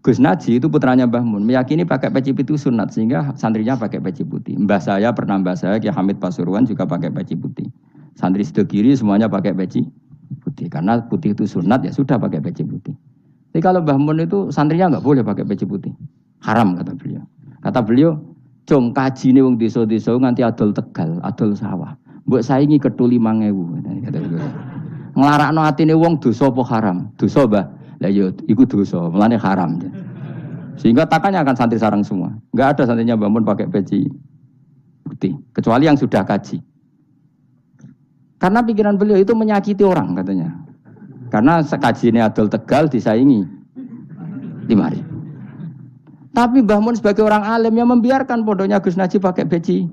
Gus Naji itu putranya Mbah Mun, meyakini pakai peci putih itu sunat sehingga santrinya pakai peci putih. Mbah saya Kiai Hamid Pasuruan juga pakai peci putih. Santri sebelah kiri semuanya pakai peci putih karena putih itu sunat ya sudah pakai peci putih. Tapi kalau Mbah Mun itu santrinya nggak boleh pakai peci putih, haram kata beliau. Kata beliau, "Cung kaji nih wong desa-desa nganti adol Tegal, adol sawah. Mbok saingi ketu 5.000." Kata beliau. Nglarakno atine wong dosa apa haram? Dosa, Mbah. Lah yo iku dosa, mulane haram. Sehingga takannya akan santri sarang semua. Enggak ada santrinya Mbah Mun pakai peci putih, kecuali yang sudah kaji. Karena pikiran beliau itu menyakiti orang katanya. Karena kaji ini adol Tegal disaingi 5.000. Tapi Mbah Mun sebagai orang alim yang membiarkan pondoknya Gus Naji pakai peci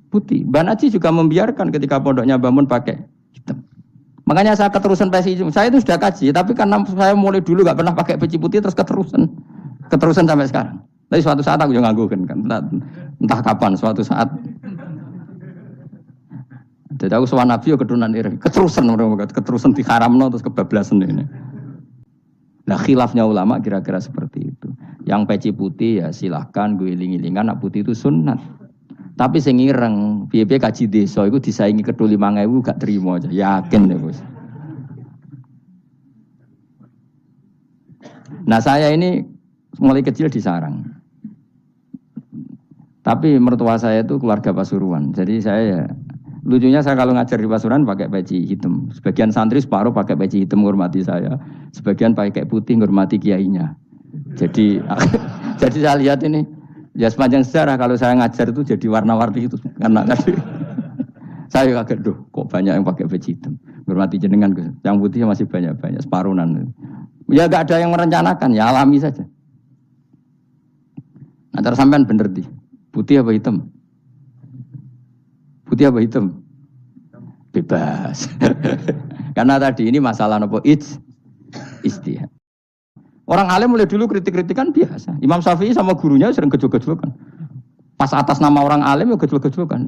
putih. Mbah Naji juga membiarkan ketika pondoknya Mbah Mun pakai hitam. Makanya saya keterusan peci, saya itu sudah kaji, tapi karena saya mulai dulu nggak pernah pakai peci putih terus keterusan sampai sekarang. Tapi suatu saat aku juga nganggukan kan, entah kapan suatu saat. Jadi aku sowan Nabi yo keturunan iri, keterusan diharamno terus kebablasan ini. Nah khilafnya ulama kira-kira seperti itu. Yang peci putih ya silahkan gue iling-ilingan, nak putih itu sunat. Tapi sing ireng, piye-piye kaji desa iku disaingi ketu 5.000 gak terima aja. Yakin deh, Bos. Nah, saya ini mulai kecil di sarang. Tapi mertua saya itu keluarga Pasuruan. Jadi saya lucunya saya kalau ngajar di Pasuruan pakai peci hitam. Sebagian santri separuh pakai peci hitam menghormati saya. Sebagian pakai putih menghormati kiainya. Jadi jadi saya lihat ini ya sepanjang sejarah kalau saya ngajar itu jadi warna-warni itu karena tadi saya kaget kok banyak yang pakai peci hitam. Hormati jenengan Gus. Yang putih masih banyak separuhan. Ya enggak ada yang merencanakan, ya alami saja. Nah, cara sampean bener di. Putih apa hitam? Putih apa hitam? Bebas. Karena tadi ini masalah nopo istihad. Orang alim mulai dulu kritik-kritikan biasa. Imam Syafi'i sama gurunya sering gejol-gejolkan. Pas atas nama orang alim ya gejol-gejolkan.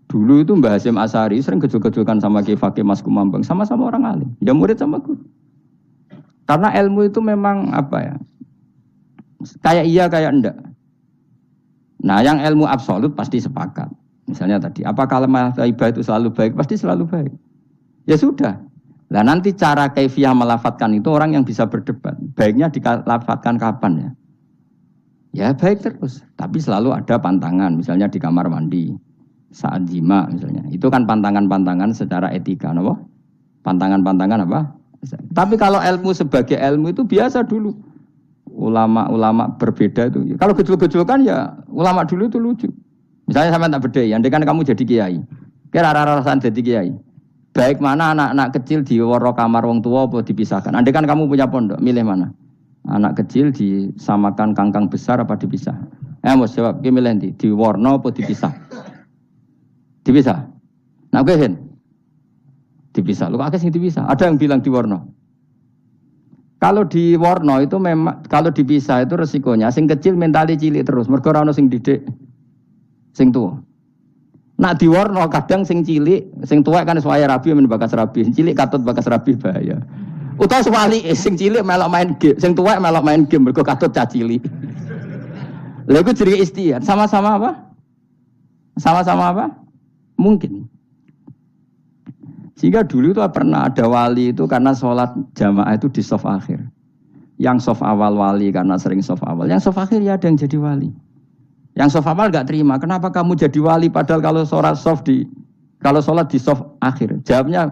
Dulu itu Mbah Hasyim Asy'ari sering gejol-gejolkan sama Ki Fakih Mas Kumambang, sama-sama orang alim. Ya murid sama guru. Karena ilmu itu memang apa ya? Kayak iya kayak enggak. Nah, yang ilmu absolut pasti sepakat. Misalnya tadi, apa kalimat thayyibah itu selalu baik? Pasti selalu baik. Ya sudah. Nah nanti cara kaifiyah melafatkan itu orang yang bisa berdebat. Baiknya dilafatkan kapan ya? Ya baik terus. Tapi selalu ada pantangan. Misalnya di kamar mandi. Saat jima misalnya. Itu kan pantangan-pantangan secara etika. Apa? Pantangan-pantangan apa? Tapi kalau ilmu sebagai ilmu itu biasa dulu. Ulama-ulama berbeda itu. Kalau gejol-gejolkan ya ulama dulu itu lucu. Misalnya sama tak bedai. Andai kan kamu jadi kiai. Kira-kira jadi kiai. Baik mana anak-anak kecil di waro kamar wong tua apa dipisahkan. Andai kan kamu punya pondok, milih mana? Anak kecil disamakan kangkang besar apa dipisah? Mas jawab, ki milih ndi? Di warna apa dipisah? Dipisah. Nah, kowe hen. Dipisah. Lu akeh sing dipisah. Ada yang bilang di warna. Kalau di warna itu memang kalau dipisah itu resikonya sing kecil mentali cilik terus, mergo ora ono sing didik sing tua. Nak diwarno kadang sing cilik, sing tuwek kan suwaya rabi men bakas rabi, cilik katut bakas rabi bahaya. Utawa sebalike sing cilik melok main game, sing tuwek melok main game mergo katut cah cilik. Lha iku jenenge istihad, sama-sama apa? Sama-sama apa? Mungkin. Sehingga dulu itu pernah ada wali itu karena sholat jamaah itu di shaf akhir. Yang shaf awal wali karena sering shaf awal, yang shaf akhir ya ada yang jadi wali. Yang shaf awal enggak terima. Kenapa kamu jadi wali padahal kalau sholat di shaf akhir? Jawabnya,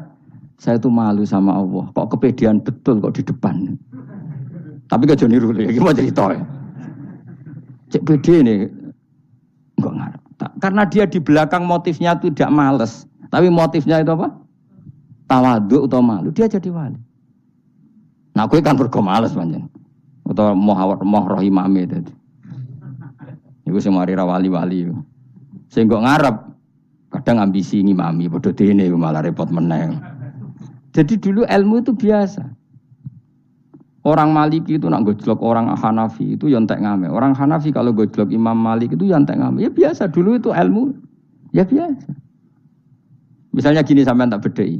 saya itu malu sama Allah. Kok kepedean betul kok di depan. Tapi gak jadi niru lagi mau cerita ya. Cek pede nih. Enggak ngarep. Karena dia di belakang motifnya itu tidak males. Tapi motifnya itu apa? Tawaduk atau malu. Dia jadi wali. Nah gue kan bergo males panjang. Atau moh rohimame tadi. Iku sing mari ra wali-wali. Sing kok ngarep kadang ambisi ngimami padha dene malah repot meneng. Jadi dulu ilmu itu biasa. Orang Maliki itu nak gojlok orang Hanafi itu ya entek ngame. Orang Hanafi kalau gojlok Imam Malik itu ya entek ngame. Ya biasa dulu itu ilmu. Ya biasa. Misalnya gini sampean tak bedhei.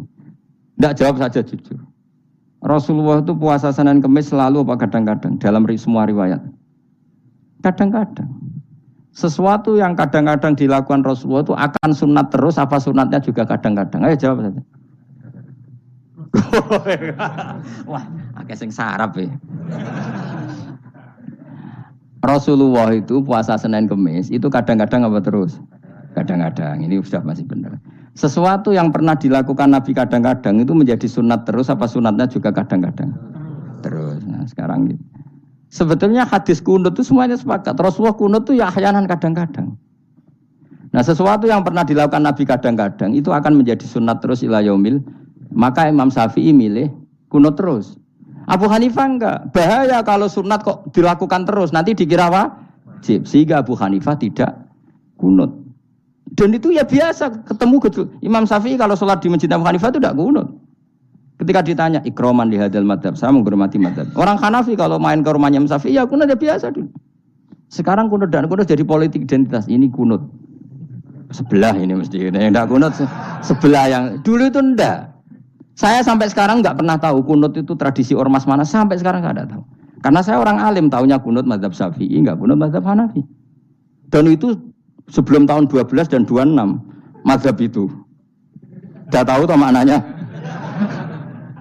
Ndak jawab saja jujur. Rasulullah itu puasa Senin Kamis selalu apa kadang-kadang dalam semua riwayat. Kadang-kadang. Sesuatu yang kadang-kadang dilakukan Rasulullah itu akan sunat terus apa sunatnya juga kadang-kadang. Ayo jawab saja. Wah, akeh sing sarap ya. Rasulullah itu puasa Senin Kamis itu kadang-kadang apa terus? Kadang-kadang. Ini sudah masih benar. Sesuatu yang pernah dilakukan Nabi kadang-kadang itu menjadi sunat terus apa sunatnya juga kadang-kadang? Terus. Nah, sekarang gitu. Sebetulnya hadis kunut itu semuanya sepakat. Rasulullah kunut itu ya ahyanan kadang-kadang. Nah, sesuatu yang pernah dilakukan Nabi kadang-kadang itu akan menjadi sunat terus ila yaumil. Maka Imam Syafi'i milih kunut terus. Abu Hanifah enggak. Bahaya kalau sunat kok dilakukan terus. Nanti dikira wajib. Sehingga Abu Hanifah tidak kunut. Dan itu ya biasa ketemu gitu. Imam Syafi'i kalau sholat di masjid Abu Hanifah itu tidak kunut. Ketika ditanya ikroman di hadal madhab, saya menghormati madhab. Orang Hanafi kalau main ke rumahnya Imam Syafi'i ya kunut ya biasa dulu. Sekarang kunut dan kunut jadi politik identitas. Ini kunut sebelah ini mesti. Yang tidak kunut sebelah yang dulu itu enggak. Saya sampai sekarang nggak pernah tahu kunut itu tradisi ormas mana. Sampai sekarang nggak ada tahu. Karena saya orang alim, tahunya kunut madhab Syafi'i, nggak kunut madhab Hanafi. Dan itu sebelum tahun 12 dan 26 madhab itu. Udah tahu toh maknanya?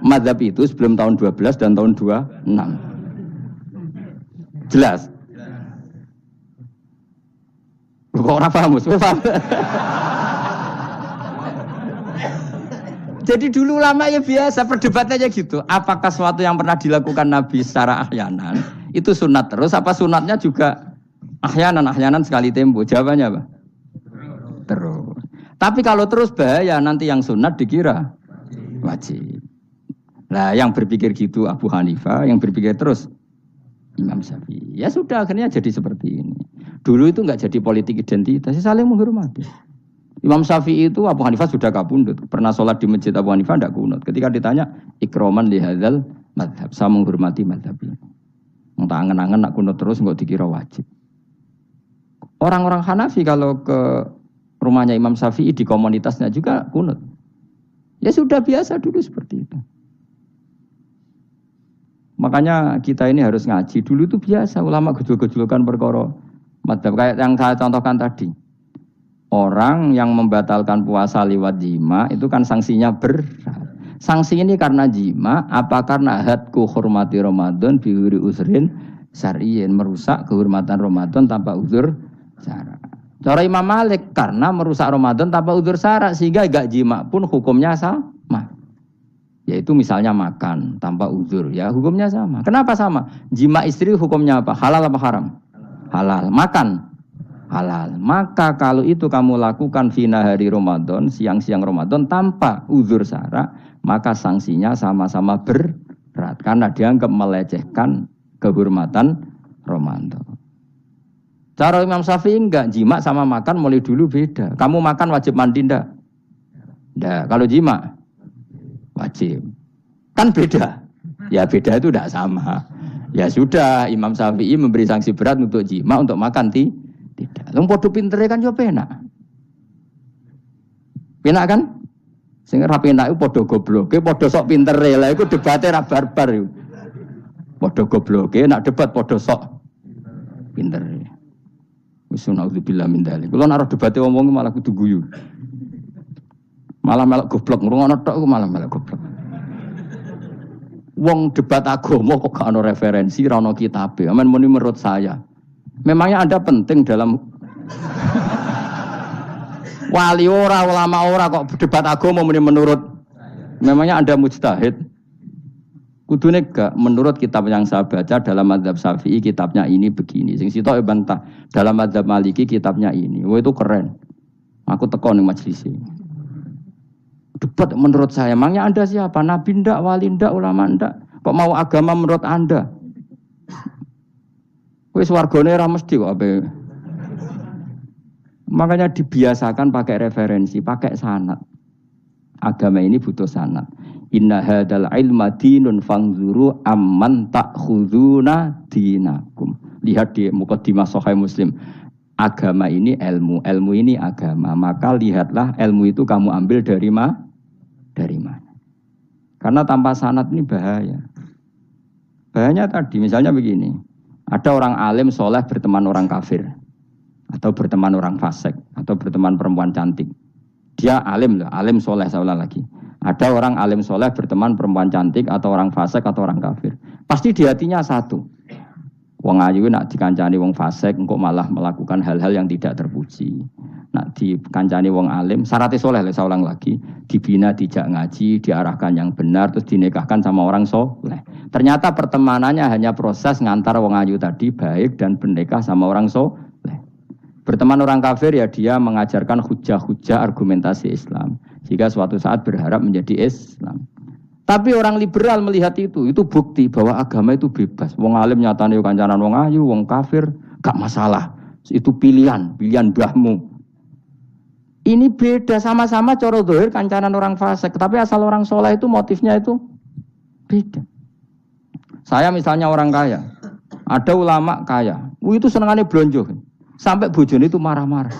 Madhab itu sebelum tahun 12 dan tahun 26. Jelas? Kok orang paham? Paham? Jadi dulu lama ya biasa, perdebatannya gitu. Apakah sesuatu yang pernah dilakukan Nabi secara ahyanan, itu sunat terus, apa sunatnya juga ahyanan sekali tempo? Jawabannya apa? Terus. Tapi kalau terus bahaya, nanti yang sunat dikira wajib. Nah, yang berpikir gitu Abu Hanifah, yang berpikir terus Imam Syafi'i. Ya sudah, akhirnya jadi seperti ini. Dulu itu enggak jadi politik identitas, saling menghormati. Imam Syafi'i itu Abu Hanifah sudah kabundut. Pernah sholat di masjid Abu Hanifah tidak kunut. Ketika ditanya ikroman li hadzal madhab, saya menghormati madhab ini. Entah angen-angen nak kunut terus enggak dikira wajib. Orang-orang Hanafi kalau ke rumahnya Imam Syafi'i di komunitasnya juga kunut. Ya sudah biasa dulu seperti itu. Makanya kita ini harus ngaji. Dulu itu biasa ulama gejol-gejolkan perkara madhab kayak yang saya contohkan tadi. Orang yang membatalkan puasa lewat jima itu kan sanksinya berat. Sanksi ini karena jima, apa karena hadku hormati Ramadan bihuri usrin syar'iyyin, merusak kehormatan Ramadan tanpa uzur syara. Cara Imam Malik karena merusak Ramadan tanpa uzur syara sehingga gak jima pun hukumnya sama. Yaitu misalnya makan tanpa uzur, ya hukumnya sama. Kenapa sama? Jima istri hukumnya apa? Halal apa haram? Halal. Makan halal. Maka kalau itu kamu lakukan fina hari Ramadan, siang-siang Ramadan tanpa uzur syara, maka sanksinya sama-sama berat karena dianggap melecehkan kehormatan Ramadan. Cara Imam Syafi'i enggak, jima sama makan mulai dulu beda. Kamu makan wajib mandi enggak? Enggak. Kalau jima wajib. Kan beda. Ya beda itu enggak sama. Ya sudah, Imam Syafi'i memberi sanksi berat untuk jima, untuk makan tidak. Wong padha pintere kan yo penak. Penak kan? Sing ora penak iku padha gobloke, padha sok pintere. Lah iku debate ra barbar iku. Padha gobloke, nak debat padha sok pintere. Wis naudzubillah min dzalik. Kulo nek debate wong malah kudu guyu. Malah melok goblok, ngrungokno tok iku malah melok goblok. Wong debat agama kok gak ono referensi, ra ono kitabe. Amen muni menurut saya. Memangnya Anda penting dalam wali ora, ulama ora kok debat agama muni menurut. Memangnya Anda mujtahid? Kudune gak menurut kitab yang saya baca dalam mazhab Syafi'i kitabnya ini begini. Sing sitok bantah dalam mazhab Maliki kitabnya ini. Wah itu keren. Aku teko ning majelis ini. Debat menurut saya, emangnya Anda siapa? Nabi ndak, wali ndak, ulama ndak? Kok mau agama menurut Anda? Wis wargane ora mesti kok ape. Makanya dibiasakan pakai referensi, pakai sanad. Agama ini butuh sanad. Inna hadzal ilma dinun fangzuru amman ta'khuduna dinakum. Lihat di muqaddimah Sahih Muslim. Agama ini ilmu, ilmu ini agama. Maka lihatlah ilmu itu kamu ambil dari mana? Karena tanpa sanad ini bahaya. Bahayanya tadi, misalnya begini. Ada orang alim soleh berteman orang kafir. Atau berteman orang fasik. Atau berteman perempuan cantik. Dia alim loh, alim soleh saya ulang lagi. Ada orang alim soleh berteman perempuan cantik. Atau orang fasik atau orang kafir. Pasti di hatinya satu. Wong ayu nak dikancani wong fasik, engkau malah melakukan hal-hal yang tidak terpuji. Nak dikancani wong alim, syaratnya soleh, saya ulang lagi, dibina dijak ngaji, diarahkan yang benar, terus dinikahkan sama orang soleh. Ternyata pertemanannya hanya proses ngantar wong ayu tadi baik dan bernikah sama orang soleh. Berteman orang kafir ya dia mengajarkan hujah-hujah argumentasi Islam, jika suatu saat berharap menjadi Islam. Tapi orang liberal melihat itu bukti bahwa agama itu bebas. Wong alim nyatane kancanan wong ayu, wong kafir, gak masalah. Itu pilihan mbahmu. Ini beda, sama-sama cara zahir kancanan orang fasik, tapi asal orang soleh itu motifnya itu beda. Saya misalnya orang kaya, ada ulama kaya, itu senengannya blonjo, sampai bojone itu marah-marah.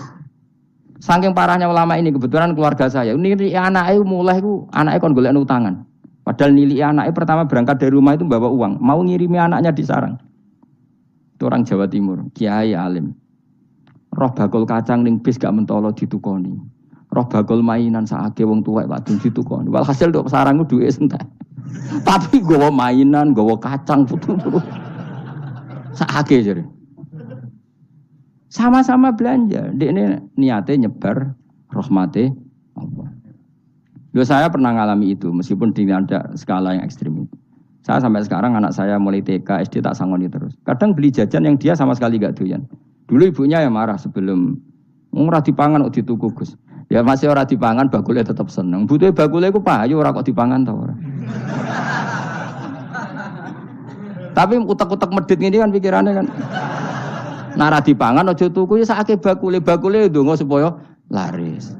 Saking parahnya ulama ini, kebetulan keluarga saya, ini anaknya mulai anaknya kon golek utangan. Padahal nilai anaknya pertama berangkat dari rumah itu bawa uang, mau ngirimi anaknya di sarang. Itu orang Jawa Timur, kiai alim. Roh bakul kacang ning bis gak mentolo ditukoni. Roh bakul mainan saake wong tuwek wadon ditukoni. Walhasil tok sarang ku duwe entek. Tapi gowo mainan, gowo kacang putu-putu. Saake jare. Sama-sama belanja. Dekne niate nyebar rahmate Allah. Saya pernah ngalami itu, meskipun di ada skala yang ekstrim itu. Saya sampai sekarang anak saya mulai TK, SD tak sangoni terus. Kadang beli jajan yang dia sama sekali gak doyan. Dulu ibunya yang marah sebelum ora dipangan kok dituku Gus. Ya masih ora dipangan bakule tetap seneng. Butuhe bakule ku payu ora kok dipangan ta ora. Tapi utek-utek medhit ngene kan pikirannya kan. Nara dipangan aja tuku ya sakake bakule ndonga supaya laris.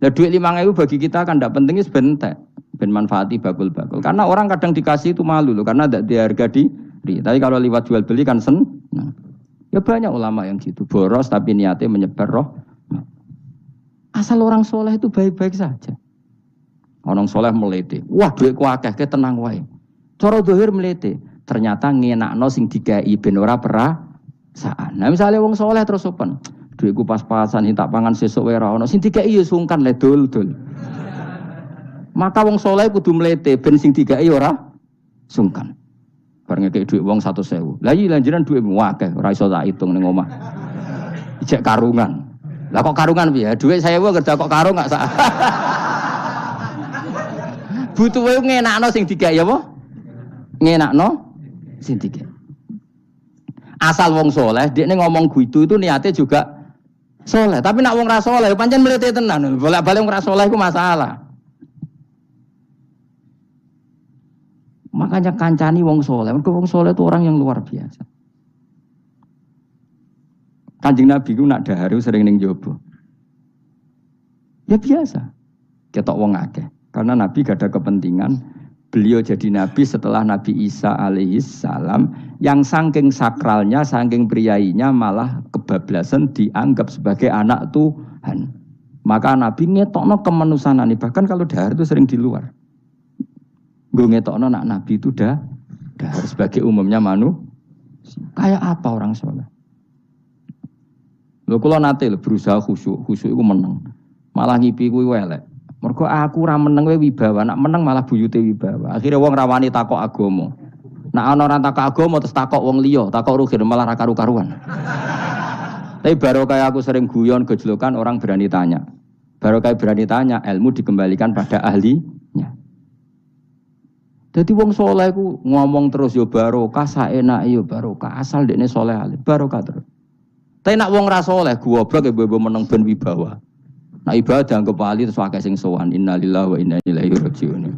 Lah duit 5.000 bagi kita kan tidak penting, sebentar ben manfaati bakul-bakul. Karena orang kadang dikasih itu malu loh, karena tidak diharga diri. Tapi kalau lewat jual beli kan senang. Ya banyak ulama yang gitu, boros tapi niatnya menyebar roh. Asal orang soleh itu baik-baik saja. Orang soleh melete, wah duitku akeh, tenang wae. Cara dohir melete, ternyata ngenakno sing dikai ben ora perasaan. Nah misalnya wong soleh terus sopan. Duitku pas-pasan tak pangan sesuk wae ora ono sing dikai ya sungkan le dul. Maka wong saleh kudu mlete ben sing dikai ora sungkan. Bar ngekek dhuwit wong 100.000. Lah iki lanjeran dhuwitmu akeh ora iso tak hitung ning omah. Ijek karungan. Lah kok karungan piye? Dhuwit 1.000 kerja kok karung gak sak. Butuhe ngenakno sing dikai apa? Ngenakno sing dikai. Asal wong saleh dekne ngomong gitu itu niatnya juga soleh, tapi nak wong ra soleh, pancen mlete tenan. Bolak-balik wong ra soleh iku masalah. Makanya kancani wong soleh. Mergo wong soleh itu orang yang luar biasa. Kanjeng Nabi ku nak dahar sering ning njaba. Ya biasa. Ketok wong akeh. Karena Nabi gak ada kepentingan beliau jadi Nabi setelah Nabi Isa alaihissalam yang saking sakralnya, saking priainya malah kebablasan dianggap sebagai anak Tuhan. Maka Nabi ngetokno kemanusiaan ini. Bahkan kalau dahar itu sering di luar. Gue ngetokno nak Nabi itu dahar sebagai umumnya kayak apa orang soleh. Lho kula nate berusaha khusyuk itu menang. Malah ngipi kuwi elek. Mergo aku ora meneng wae wibawa, nak meneng malah buyute wibawa. Akhire wong rawani takok agama. Nak ana ora takok agama terus takok wong liya, takok rugi malah ra karu-karuan. Tapi baru kayak aku sering guyon gejlokan orang berani tanya. Baru kayak berani tanya, ilmu dikembalikan pada ahlinya. Jadi wong soleh ku ngomong terus yo barokah, saenake yo barokah, asal dekne soleh alim, barokah terus. Tapi nak wong ra soleh goblok e mbok meneng ben wibawa. Nah ibadah anggap wali terus akeh sing sowan innalillahi wa inna ilaihi rajiun.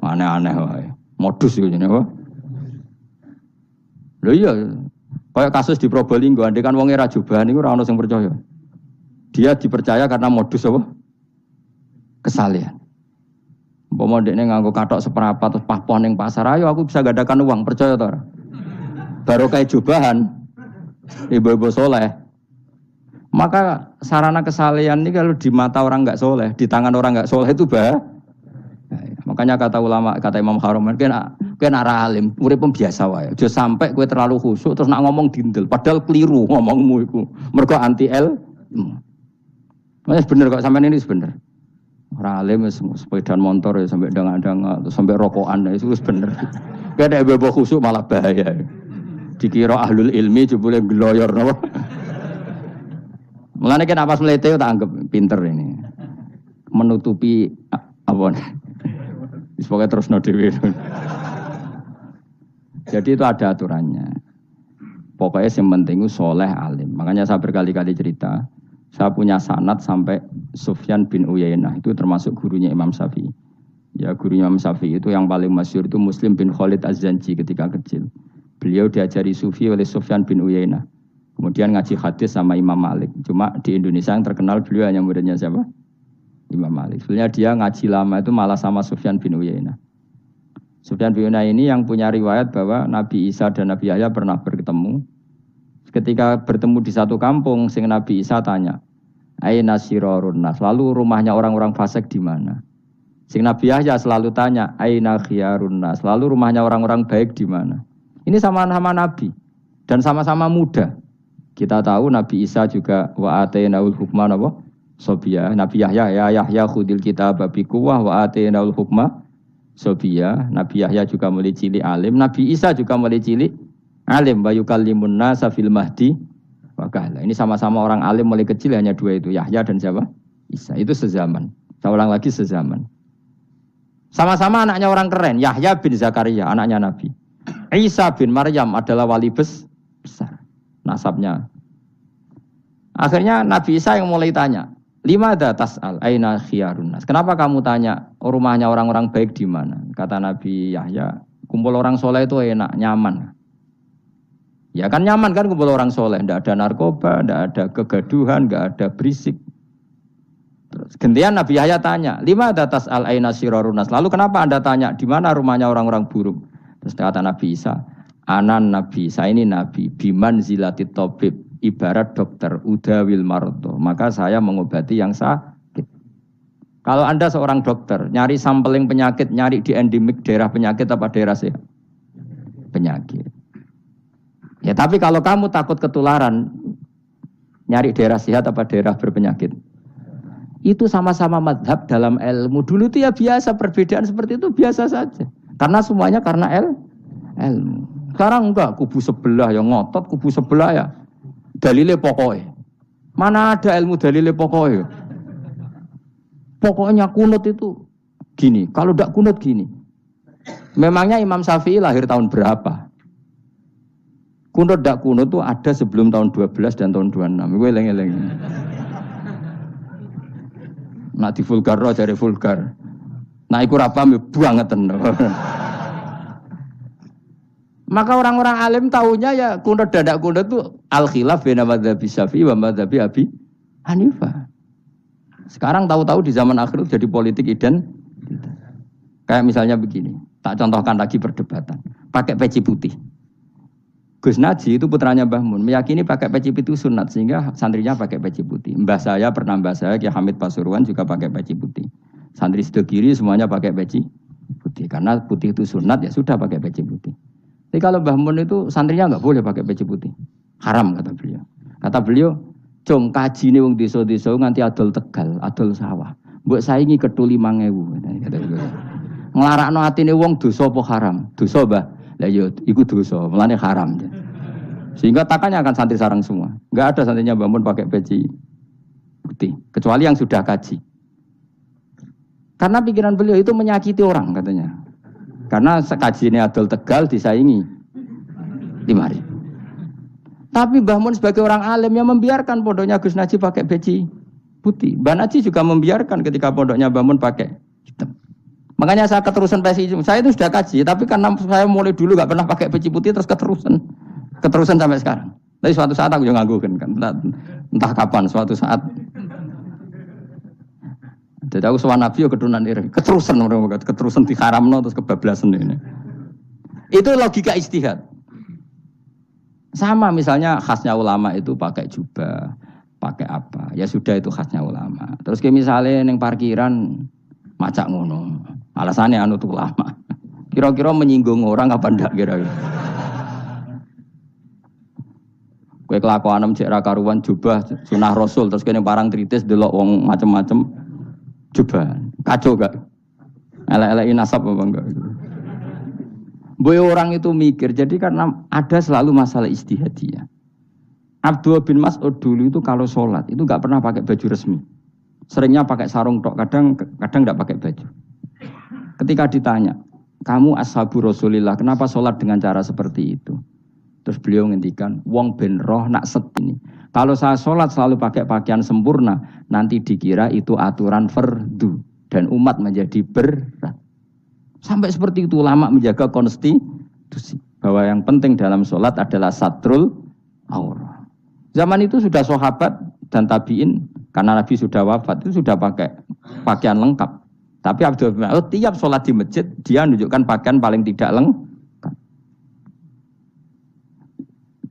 Aneh-aneh wae. Modus iku jenenge apa? Lho iya, kayak kasus di Probolinggo, andai kan wong ra jubahan iku ora ono sing percaya. Dia dipercaya karena modus apa? Kesalehan. Umpama dekne nganggo kathok seprapat terus pahpon ning pasar, ayo aku bisa gadakan uang, percaya to ora? Baru kayak jubahan ibu-ibu soleh. Maka sarana kesalehan ini kalau di mata orang enggak soleh, di tangan orang enggak soleh itu bah. Makanya kata ulama, kata Imam Haramain, kena arah alim, urip biasa wae. Aja sampai kowe terlalu khusyuk terus nak ngomong dindel, padahal keliru ngomongmu iku. Mergo anti ilmu. Mas bener kok sampean ini bener. Ora alim sepeda motor ya sampai dangak-dangak terus sampai rokokan itu wis bener. Kowe nek bebo khusyuk malah bahaya. Dikira ahlul ilmi jebule gloyor napa. Mulane nek pas mlete tak anggap pinter ini. Menutupi apa wis pokoke terusno dhewe. Jadi itu ada aturannya. Pokoknya yang penting itu soleh alim. Makanya saya berkali-kali cerita, saya punya sanad sampai Sufyan bin Uyainah itu termasuk gurunya Imam Syafi'i. Ya gurunya Imam Syafi'i itu yang paling masyhur itu Muslim bin Khalid Az-Zanji ketika kecil. Beliau diajari sufi oleh Sufyan bin Uyainah. Kemudian ngaji hadis sama Imam Malik. Cuma di Indonesia yang terkenal beliau hanya muridnya siapa? Imam Malik. Sebenarnya dia ngaji lama itu malah sama Sufyan bin Uyainah. Sufyan bin Uyainah ini yang punya riwayat bahwa Nabi Isa dan Nabi Yahya pernah bertemu. Ketika bertemu di satu kampung, sing Nabi Isa tanya, "Aina sirarun nas?" Lalu rumahnya orang-orang fasik di mana? Sing Nabi Yahya selalu tanya, "Aina khiyarun nas?" Lalu rumahnya orang-orang baik di mana? Ini sama-sama Nabi dan sama-sama muda. Kita tahu Nabi Isa juga wa atainaul hukma napa? Sobia. Nabi Yahya ya Yahya khudil kitab bi quwwah wa atainaul hukma sobia. Nabi Yahya juga mulai cilik alim, Nabi Isa juga mulai cilik alim wa yukallimun nasa fil mahdi wa kahla. Ini sama-sama orang alim mulai kecil hanya dua itu, Yahya dan siapa? Isa. Itu sezaman. Saya ulang lagi sezaman. Sama-sama anaknya orang keren, Yahya bin Zakaria, anaknya Nabi. Isa bin Maryam adalah wali besar. Nasabnya. Akhirnya Nabi Isa yang mulai tanya, "Limada tas'al aina khiyarun nas?" Kenapa kamu tanya rumahnya orang-orang baik di mana? Kata Nabi Yahya, kumpul orang soleh itu enak, nyaman. Ya kan nyaman kan kumpul orang soleh, tidak ada narkoba, tidak ada kegaduhan, tidak ada berisik. Terus gantian Nabi Yahya tanya, "Limada tas'al aina sirarun nas?" Lalu kenapa Anda tanya di mana rumahnya orang-orang buruk? Terus kata Nabi Isa, "Anan Nabi, saya ini Nabi, biman zilatit tabib, ibarat dokter, udawil marto. Maka saya mengobati yang sakit." Kalau Anda seorang dokter, nyari sampling penyakit, nyari di endemik daerah penyakit apa daerah sehat? Penyakit. Ya tapi kalau kamu takut ketularan, nyari daerah sehat apa daerah berpenyakit? Itu sama-sama madhab dalam ilmu. Dulu itu ya biasa, perbedaan seperti itu biasa saja. Karena semuanya karena ilmu. Sekarang enggak, kubu sebelah yang ngotot, kubu sebelah ya dalile pokoknya. Mana ada ilmu dalile pokoknya? Pokoknya kunut itu gini, kalau enggak kunut gini. Memangnya Imam Syafi'i lahir tahun berapa? Kunut enggak kunut itu ada sebelum tahun 12 dan tahun 26. Gue eleng-eleng. Nak di vulgar roh dari vulgar. Nah iku ra paham banget tenan. Maka orang-orang alim tahunya ya kunut dadak kunut itu al-khilaf baina madzhabi Syafi'i wa madzhabi Abi Hanifah. Sekarang tahu-tahu di zaman akhir itu jadi politik identitas. Kayak misalnya begini, tak contohkan lagi perdebatan. Pakai peci putih. Gus Naji itu putranya Mbah Mun, meyakini pakai peci putih itu sunat sehingga santrinya pakai peci putih. Mbah saya Kiai Hamid Pasuruan juga pakai peci putih. Santri Sidogiri semuanya pakai peci putih karena putih itu sunat ya sudah pakai peci putih. Tapi kalau Mbah Mun itu santrinya enggak boleh pakai peci putih. Haram kata beliau. Kata beliau, "Jong kajine wong desa-desa nganti adol Tegal, adol sawah. Mbok saingi ketu 5.000." Kata beliau. Nglarakno atine wong dosa apa haram? Dosa, Mbah. Lah ya iku dosa, mulane haram. Sehingga takannya akan santri sarang semua. Enggak ada santrinya Mbah Mun pakai peci putih, kecuali yang sudah kaji. Karena pikiran beliau itu menyakiti orang katanya. Karena kaji ini adol Tegal disaingi 5.000. Tapi Mbah Mun sebagai orang alim yang membiarkan pondoknya Gus Naji pakai peci putih. Mbah Naji juga membiarkan ketika pondoknya Mbah Mun pakai hitam. Makanya saya keterusan peci. Saya itu sudah kaji, tapi karena saya mulai dulu nggak pernah pakai peci putih terus keterusan sampai sekarang. Tapi suatu saat aku juga nganggukan kan, entah kapan suatu saat. Jadi aku sowan Nabi yo keturunan iri, keterusan diharamno terus kebablasan ini. Itu logika ijtihad. Sama misalnya khasnya ulama itu pakai jubah, pakai apa? Ya sudah itu khasnya ulama. Terus kayak misalnya neng parkiran macak ngono. Alasannya anut ulama. Kira-kira menyinggung orang apa ndak kira-kira? Kowe kelakuanem cek ra karuan jubah sunah Rasul terus kene parang tritis delok wong macem-macem jubah. Kacau gak? Elek-eleki nasab apa enggak? Boy orang itu mikir, jadi karena ada selalu masalah ijtihadiyah. Abdullah bin Mas'ud dulu itu kalau sholat itu nggak pernah pakai baju resmi, seringnya pakai sarung tok, kadang nggak pakai baju. Ketika ditanya, kamu ashabu Rasulillah, kenapa sholat dengan cara seperti itu? Terus beliau ngendikan, wong ben roh nak set ini. Kalau saya sholat selalu pakai pakaian sempurna, nanti dikira itu aturan fardu dan umat menjadi berat. Sampai seperti itu ulama menjaga konstitusi bahwa yang penting dalam sholat adalah satrul aurat. Zaman itu sudah sahabat dan tabiin karena Nabi sudah wafat itu sudah pakai pakaian lengkap. Tapi Abdul bin Mas'ud tiap sholat di masjid dia menunjukkan pakaian paling tidak lengkap.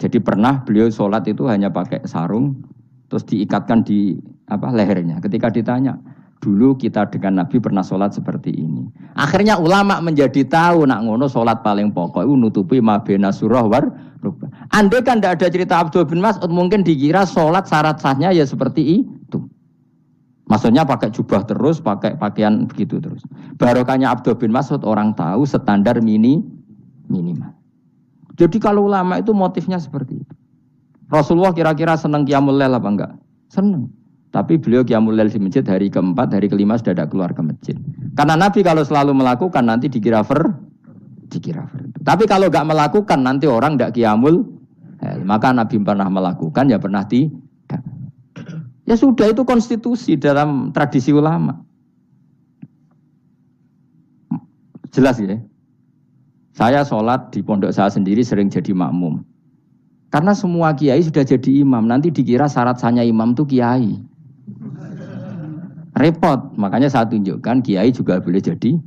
Jadi pernah beliau sholat itu hanya pakai sarung terus diikatkan di lehernya. Ketika ditanya, dulu kita dengan Nabi pernah sholat seperti ini. Akhirnya ulama menjadi tahu nak ngono sholat paling pokok itu nutupi mabena surah war rukbah. Andai kan tidak ada cerita Abdul bin Mas'ud mungkin dikira sholat syarat sahnya ya seperti itu. Maksudnya pakai jubah terus, pakai pakaian begitu terus. Barokahnya Abdul bin Mas'ud orang tahu standar minimal. Jadi kalau ulama itu motifnya seperti itu. Rasulullah kira-kira senang qiyamul lail apa enggak? Senang. Tapi beliau qiyamul lail di masjid hari keempat, hari kelima sudah tidak keluar ke masjid. Karena Nabi kalau selalu melakukan nanti dikira fardu. Tapi kalau enggak melakukan nanti orang enggak qiyamul lail. Maka Nabi pernah melakukan ya pernah tidak. Ya sudah itu konstitusi dalam tradisi ulama. Jelas ya. Saya sholat di pondok saya sendiri sering jadi makmum. Karena semua kiai sudah jadi imam. Nanti dikira syarat sahnya imam itu kiai. Repot. Makanya saya tunjukkan kiai juga boleh jadi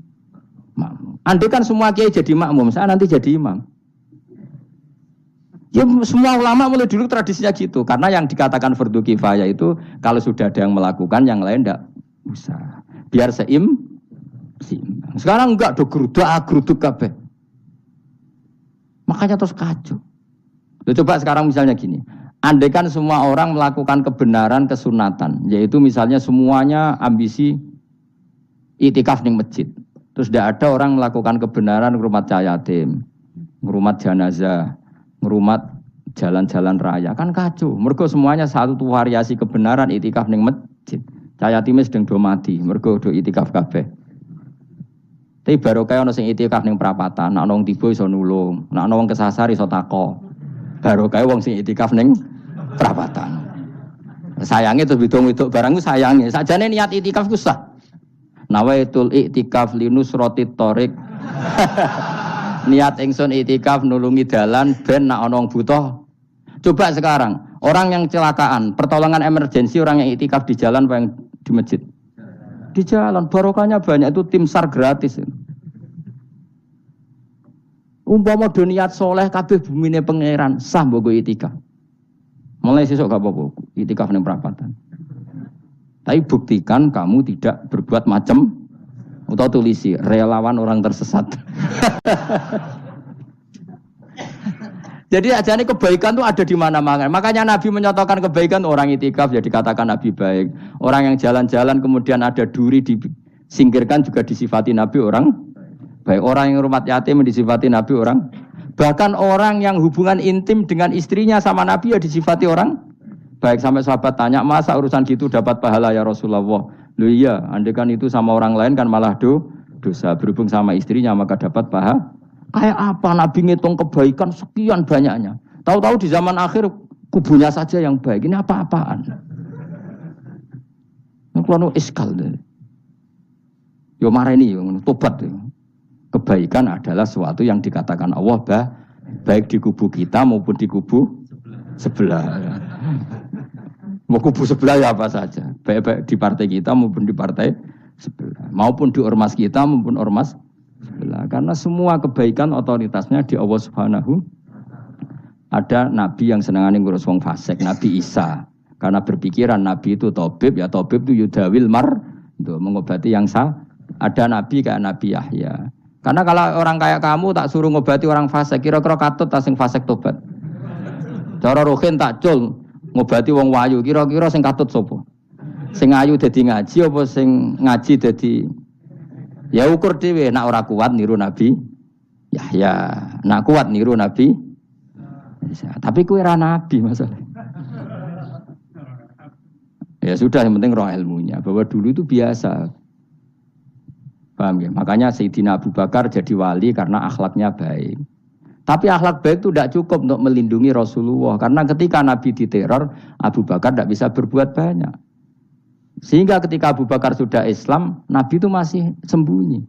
makmum. Andai kan semua kiai jadi makmum, saya nanti jadi imam. Ya semua ulama mulai dulu tradisinya gitu. Karena yang dikatakan fardu kifayah itu kalau sudah ada yang melakukan, yang lain tidak usah. Biar seimbang. Sekarang enggak, geruduk kabeh. Makanya terus kacau. Coba sekarang misalnya gini. Andai kan semua orang melakukan kebenaran kesunatan, yaitu misalnya semuanya ambisi itikaf di masjid. Terus tidak ada orang melakukan kebenaran ngrumat yatim, ngrumat jenazah, ngrumat jalan-jalan raya, kan kacau. Mergo semuanya satu variasi kebenaran itikaf ning masjid. Cah yatime sedang do mati, mergo do itikaf kabeh. Tapi baru kaya ana sing itikaf ning prapatan, nek ana wong tiba iso nulung, nek ana wong kesasar iso tako. Baru kaya wong sing itikaf ning prapatan. Sayange terus bidung-bidung barang ku sayange. Sakjane niat itikaf ku sah. Nawaitul iktikaf linusratit thoriq. Niat ingsun itikaf nulungi dalan ben nek ana wong butuh. Coba sekarang, orang yang kecelakaan, pertolongan emergensi orang yang itikaf di jalan apa yang di masjid? Di jalan, barokahnya banyak, itu tim SAR gratis. Umpama do niat soleh kabeh bumine pangeran, sah mbok itikaf. Mulai sesuk gak apa-apa, itikaf ning perapatan. Tapi buktikan kamu tidak berbuat macam atau tulisi relawan orang tersesat. Jadi ajane kebaikan itu ada di mana-mana. Makanya Nabi menyatakan kebaikan orang itikaf jadi dikatakan Nabi baik. Orang yang jalan-jalan kemudian ada duri disingkirkan juga disifati Nabi orang baik. Orang yang rumah yatim disifati Nabi orang. Bahkan orang yang hubungan intim dengan istrinya sama Nabi ya disifati orang baik. Sampai sahabat tanya, masa urusan gitu dapat pahala ya Rasulullah? Loh iya, andai kan itu sama orang lain kan malah dosa. Berhubung sama istrinya maka dapat pahala. Kayak apa Nabi ngitung kebaikan sekian banyaknya. Tahu-tahu di zaman akhir kubunya saja yang baik. Ini apa-apaan? Ini kalau iskal deh. Yo mareni yo tobat yo. Kebaikan adalah sesuatu yang dikatakan Allah baik di kubu kita maupun di kubu sebelah. Mau kubu sebelah ya apa saja. Baik di partai kita maupun di partai sebelah. Maupun di ormas kita maupun ormas sebelah. Karena semua kebaikan otoritasnya di Allah Subhanahu. Ada nabi yang senangane ngurus wong fasik, Nabi Isa. Karena berpikiran nabi itu tabib, ya tabib itu yudawil mar, itu mengobati yang sakit. ada nabi kayak Nabi Yahya. Karena kalau orang kayak kamu tak suruh ngobati orang fasik, kira-kira katut ta sing fasik tobat. Cara rohin tak cul ngobati wong wayu, kira-kira sing katut sapa? Sing ayu dadi ngaji apa sing ngaji dadi ya ukur dhewe, nek ora kuat niru Nabi Yahya, nek kuat niru Nabi Isa. Tapi kowe ora nabi masalah. Ya sudah, yang penting roh ilmunya. Bahwa dulu itu biasa. Paham ya? Makanya Sayyidina Abu Bakar jadi wali karena akhlaknya baik. Tapi akhlak baik itu tidak cukup untuk melindungi Rasulullah. Karena ketika Nabi diteror, Abu Bakar tidak bisa berbuat banyak. Sehingga ketika Abu Bakar sudah Islam, Nabi itu masih sembunyi.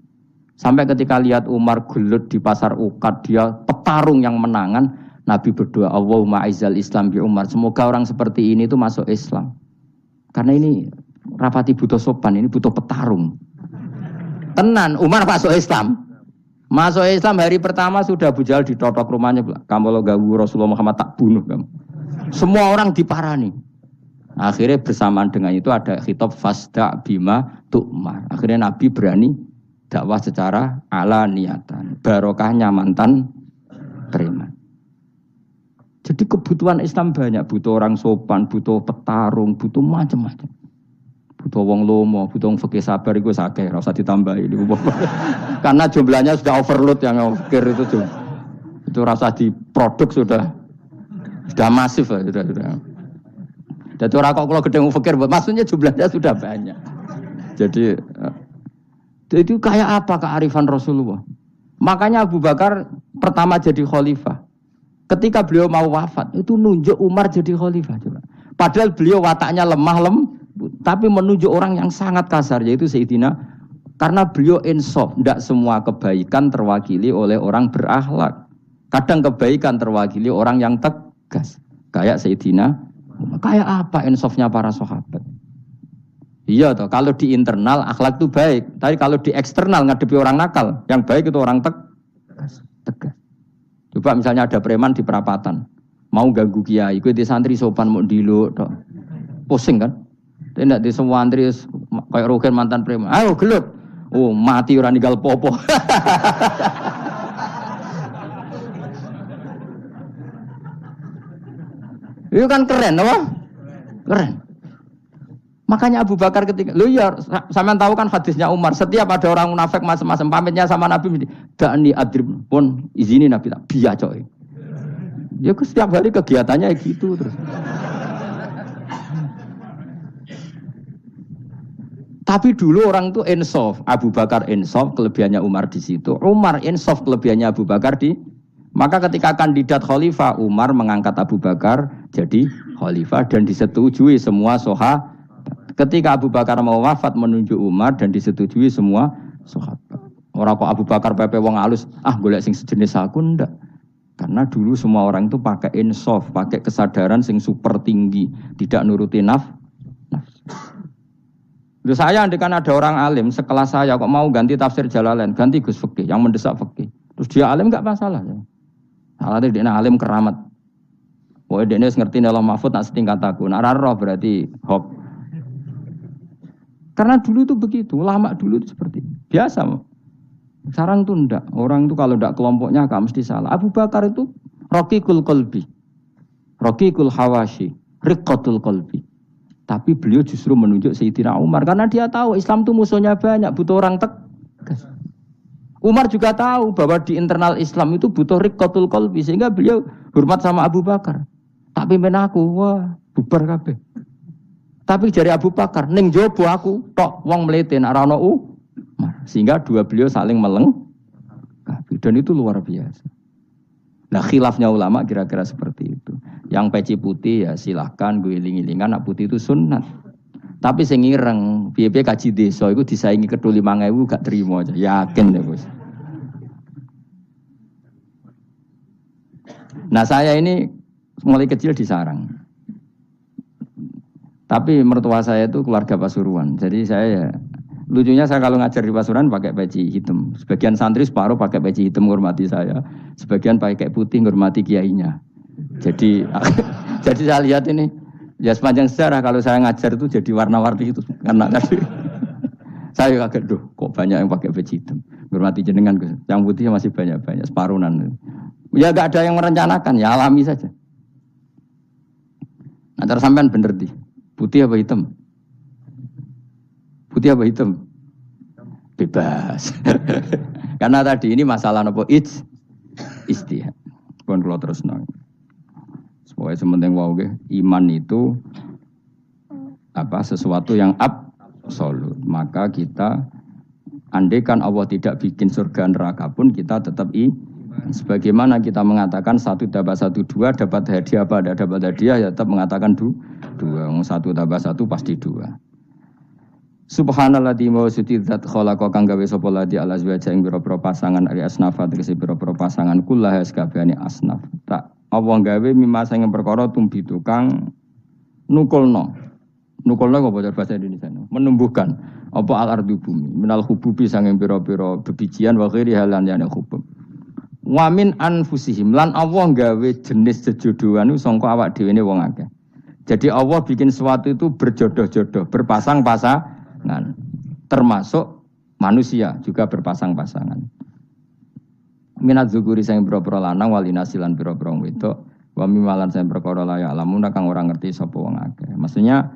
Sampai ketika lihat Umar gelut di pasar Ukad, dia petarung yang menangan, Nabi berdoa, Allahumma aizal Islam bi Umar. Semoga orang seperti ini itu masuk Islam. Karena ini rapati butuh sopan, ini butuh petarung. Tenan, Umar masuk Islam. Masuk Islam hari pertama sudah Abu Jahal ditotok rumahnya. Kamu lo ganggu Rasulullah Muhammad tak bunuh kamu. Semua orang diparani. Akhirnya bersamaan dengan itu ada khitab fasda bima tu'mar. Akhirnya Nabi berani dakwah secara ala niatan. Barokahnya mantan preman. Jadi kebutuhan Islam banyak, butuh orang sopan, butuh petarung, butuh macam-macam. Butuh wong lomo, butuh wong fikih sabar iku sakeh, ora usah ditambahi. Karena jumlahnya sudah overload yang fikir itu jumlah. Itu rasa diproduk sudah masif lah, sudah. Jadi orang kok kalau gede fikir, maksudnya jumlahnya sudah banyak. Jadi itu kayak apa kearifan Rasulullah? Makanya Abu Bakar pertama jadi khalifah. Ketika beliau mau wafat, itu nunjuk Umar jadi khalifah. Coba. Padahal beliau wataknya lemah tapi menunjuk orang yang sangat kasar, yaitu Sayyidina. Karena beliau insaf, tidak semua kebaikan terwakili oleh orang berakhlak. Kadang kebaikan terwakili orang yang tegas. Kayak Sayyidina. Kayak apa insafnya para sahabat? Iya toh, kalau di internal akhlak itu baik. Tapi kalau di eksternal ngadepi orang nakal, yang baik itu orang tegas. Coba misalnya ada preman di perapatan, mau ganggu kiai, gue di santri sopan mau diluk, pusing kan? Tidak di semua santri kayak Rogen mantan preman, ayo gelut, oh mati orang ninggal popo. Itu kan keren, apa? Keren. Makanya Abu Bakar ketika, lu ya, sampean tahu kan hadisnya Umar, setiap ada orang munafik macam-macam pamitnya sama Nabi, dakni adrib pun izini Nabi tak biya coy. Ya setiap hari kegiatannya gitu terus. Tapi dulu orang itu insaf, Abu Bakar insaf, kelebihannya Umar di situ. Umar insaf, kelebihannya Abu Bakar di. Maka ketika kandidat khalifah, Umar mengangkat Abu Bakar jadi khalifah dan disetujui semua sahabat. Ketika Abu Bakar mau wafat menunjuk Umar dan disetujui semua sahabat. Orang kok Abu Bakar pepe wong halus, golek sing sejenis aku ndak. Karena dulu semua orang itu pakai insaf, pakai kesadaran sing super tinggi, tidak nuruti nafsu. Saya andekan ada orang alim sekelas saya kok mau ganti tafsir Jalalain, ganti Gus Fikih yang mendesak fikih. Terus dia alim enggak masalah ya. Alatnya dia alim keramat. Wah dia ngerti Allah Mahfud nak setingkat aku. Nak roh berarti hop. Karena dulu itu begitu, lama dulu itu seperti itu. Biasa. Sekarang itu enggak. Orang itu kalau enggak kelompoknya enggak mesti salah. Abu Bakar itu raqiqul qalbi. Raqiqul hawashi, riqqatul qalbi. Tapi beliau justru menunjuk Sayyidina Umar karena dia tahu Islam itu musuhnya banyak, butuh orang tegas. Umar juga tahu bahwa di internal Islam itu butuh riqqatul qalbi sehingga beliau hormat sama Abu Bakar. Tak pimpin aku, wah, bubar kabeh. Tapi dari Abu Bakar, ning jobo aku, tok wong mlete nek ora ono sehingga dua beliau saling melengkapi dan itu luar biasa. Nah khilafnya ulama kira-kira seperti itu. Yang peci putih ya silahkan gue iling-ilingan, nak putih itu sunat. Tapi sing ireng, piye-piye kaji desa iku disaingi kedul 5.000 gak terima aja. Yakin deh bos. Nah saya ini mulai kecil di sarang. Tapi mertua saya itu keluarga Pasuruan. Jadi saya lucunya saya kalau ngajar di Pasuruan pakai peci hitam. Sebagian santri separuh pakai peci hitam menghormati saya. Sebagian pakai putih menghormati kiainya. Jadi jadi saya lihat ini ya sepanjang sejarah kalau saya ngajar itu jadi warna-warni itu karena tadi saya kaget kok banyak yang pakai baju hitam. Hormati jenengan, yang putih masih banyak separunan. Ya nggak ada yang merencanakan, ya alami saja. Antara sampean bener di putih apa hitam? Putih apa hitam? Bebas. Karena tadi ini masalah nopo istihad. Pun kalau terus nang. Supaya sementing wow iman itu sesuatu yang absolut. Maka kita andaikan Allah tidak bikin surga neraka pun kita tetap sebagaimana kita mengatakan 1 tambah 1 2 dapat hadiah apa ada dapat hadiah ya tetap mengatakan 2 1 tambah 1 pasti 2. Subhanalladzi wa sujidat khalaqa kang gawe sapa ladi ala azwaja ing pira-pira pasangan ari asnafat tegese pira-pira pasangan kullah sakabehane asnaf. Tak apa gawe mimma sing perkara tumbi tukang nukulno. Nukulno apa bahasa Indonesia? Menumbuhkan apa al-ardu bumi minal hububi sanging pira-pira bebijian wa ghairi halan yana hubub. Wa min anfusihim lan Allah gawe jenis jejodohan sangka awak dhewe wong akeh. Jadi Allah bikin sesuatu itu berjodoh-jodoh, berpasang-pasangan. Termasuk manusia juga berpasang-pasangan. Minat zukuri sing pira-pira lanang walinasilan pira-pira wedok wa mimalan sing perkara la ya lamun kang ora ngerti sapa wong akeh. Maksudnya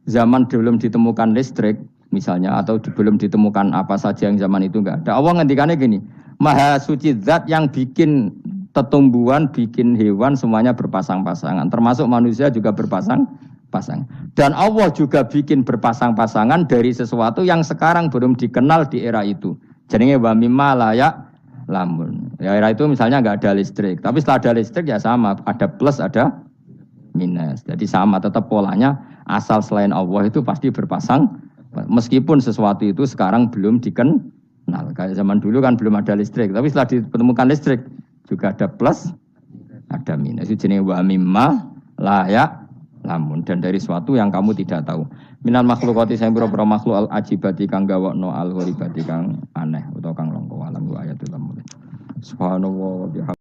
zaman belum ditemukan listrik misalnya atau belum ditemukan apa saja yang zaman itu enggak ada. Allah ngendikannya gini, Maha suci zat yang bikin tumbuhan, bikin hewan semuanya berpasang-pasangan, termasuk manusia juga berpasang-pasangan. Dan Allah juga bikin berpasang-pasangan dari sesuatu yang sekarang belum dikenal di era itu. Jenenge wa mimma la lamun. Ya era itu misalnya enggak ada listrik, tapi setelah ada listrik ya sama, ada plus ada minus. Jadi sama tetap polanya asal selain Allah itu pasti berpasang meskipun sesuatu itu sekarang belum dikenal. Kayak zaman dulu kan belum ada listrik, tapi setelah ditemukan listrik juga ada plus, ada minus. Itu jenis wa mimma la lamun dan dari sesuatu yang kamu tidak tahu. Minal makhlukati sing pira-pira makhluk al ajibati kang gawakno al gharibati kang aneh utawa kang langka alam ayatul lamun. Subhanallah wa bihamdihi.